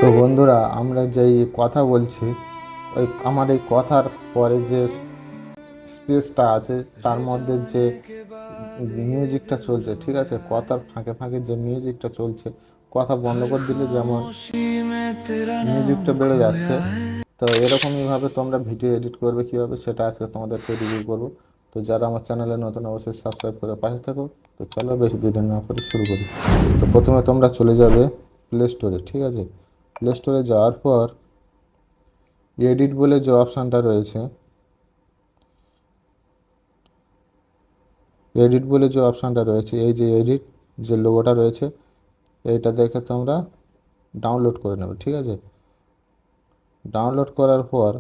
তো বন্ধুরা, আমরা যেই কথা বলছি, ওই আমার এই কথার পরে যে স্পেসটা আছে তার মধ্যে যে মিউজিকটা চলছে, ঠিক আছে, কথার ফাঁকে ফাঁকে যে মিউজিকটা চলছে, কথা বন্ধ করে দিলে যেমন মিউজিকটা বেড়ে যাচ্ছে, তো এরকমইভাবে তোমরা ভিডিও এডিট করবে কীভাবে সেটা আজকে তোমাদেরকে রিভিউ করবো। তো যারা আমার চ্যানেলে নতুন অবশ্যই সাবস্ক্রাইব করে পাশে থাকো। তো চলো বেশি দেরি না করে শুরু করি। তো প্রথমে তোমরা চলে যাবে প্লে স্টোরে, ঠিক আছে। প্লে স্টোরে যাওয়ার পর এডিট বলে যে অপশানটা রয়েছে, এই যে এডিট যে লোগোটা রয়েছে, এইটা দেখে তোমরা ডাউনলোড করে নেবে, ঠিক আছে। ডাউনলোড করার পর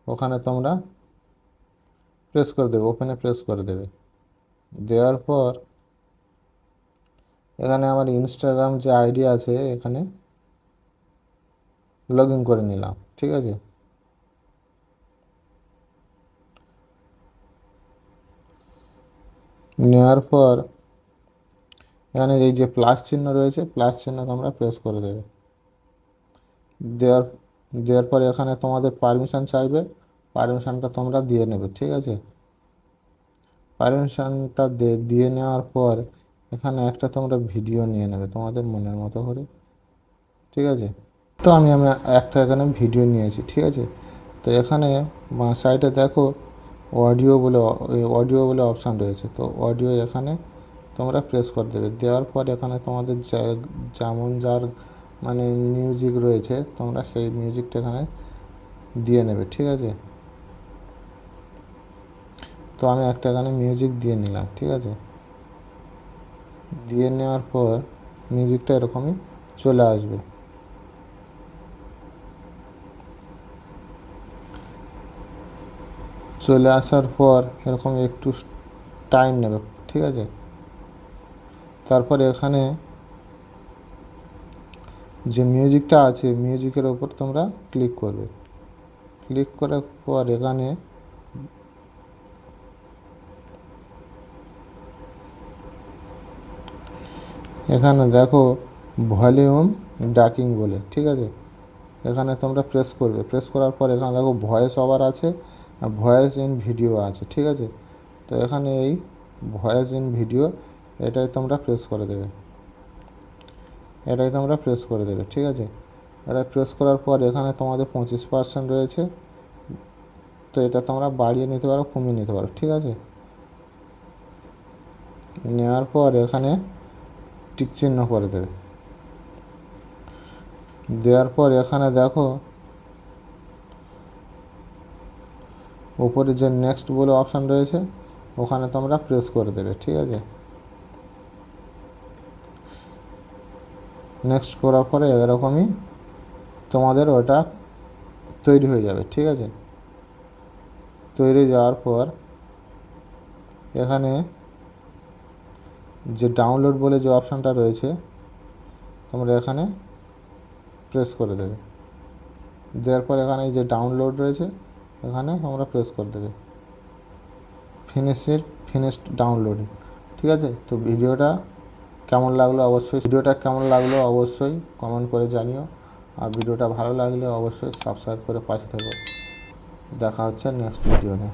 ওখানে তোমরা প্রেস করে দেবে, ওপেনে প্রেস করে দেবে। দেওয়ার পর এখানে আমার ইনস্টাগ্রাম যে আইডি আছে এখানে লগ ইন করে নিলাম, ঠিক আছে। নেওয়ার পর এখানে এই যে প্লাস চিহ্ন রয়েছে, প্লাস চিহ্ন তোমরা প্রেস করে দেবে। দেওয়ার দেওয়ার পর এখানে তোমাদের পারমিশন চাইবে, পারমিশনটা তোমরা দিয়ে নেবে, ঠিক আছে। পারমিশনটা দিয়ে নেওয়ার পর এখানে একটা তোমরা ভিডিও নিয়ে নেবে তোমাদের মনের মতো করে, ঠিক আছে। তো আমি একটা এখানে ভিডিও নিয়েছি, ঠিক আছে। তো এখানে বাঁ সাইডে দেখো অডিও বলে অপশান রয়েছে, তো অডিও এখানে তোমরা প্রেস করে দেবে। দেওয়ার পর এখানে তোমাদের যেমন যার মানে মিউজিক রয়েছে তোমরা সেই মিউজিকটা এখানে দিয়ে নেবে, ঠিক আছে। তো আমি একটা এখানে মিউজিক দিয়ে নিলাম, ঠিক আছে। দিয়ে নেওয়ার পর মিউজিকটা এরকমই চলে আসবে। চলে আসার পর এরকম একটু টাইম নেবে, ঠিক আছে। তারপর এখানে যে মিউজিকটা আছে মিউজিকের ওপর তোমরা ক্লিক করবে। ক্লিক করার পর এখানে দেখো ভলিউম ডাকিং বলে, ঠিক আছে। এখানে তোমরা প্রেস করবে। প্রেস করার পর এখানে দেখো ভয়েস ওভার আছে, ভয়েস ইন ভিডিও আছে, ঠিক আছে। তো এখানে এই ভয়েস ইন ভিডিও এটাই তোমরা প্রেস করে দেবে, ঠিক আছে। এটা প্রেস করার পর এখানে তোমাদের 25% রয়েছে, তো এটা তোমরা বাড়িয়ে নিতে পারো, কমিয়ে নিতে পারো, ঠিক আছে। নেওয়ার পর এখানে টিক চিহ্ন করে দেবে। দেওয়ার পর এখানে দেখো উপরে যে নেক্সট বলে অপশান রয়েছে ওখানে তোমরা প্রেস করে দেবে, ঠিক আছে। নেক্সট করার পরে এরকমই তোমাদের ওটা তৈরি হয়ে যাবে, ঠিক আছে। তৈরি যাওয়ার পর এখানে যে ডাউনলোড বলে যে অপশানটা রয়েছে তোমরা এখানে প্রেস করে দেবে। দেওয়ার পর এখানে যে ডাউনলোড রয়েছে এখানে তোমরা প্রেস করে দেবে। ফিনিশড ডাউনলোডিং, ঠিক আছে। তো ভিডিওটা কেমন লাগলো অবশ্যই কমেন্ট করে জানিও। আর ভিডিওটা ভালো লাগলে অবশ্যই সাবস্ক্রাইব করে পাশে থেকো। দেখা হচ্ছে নেক্সট ভিডিওতে।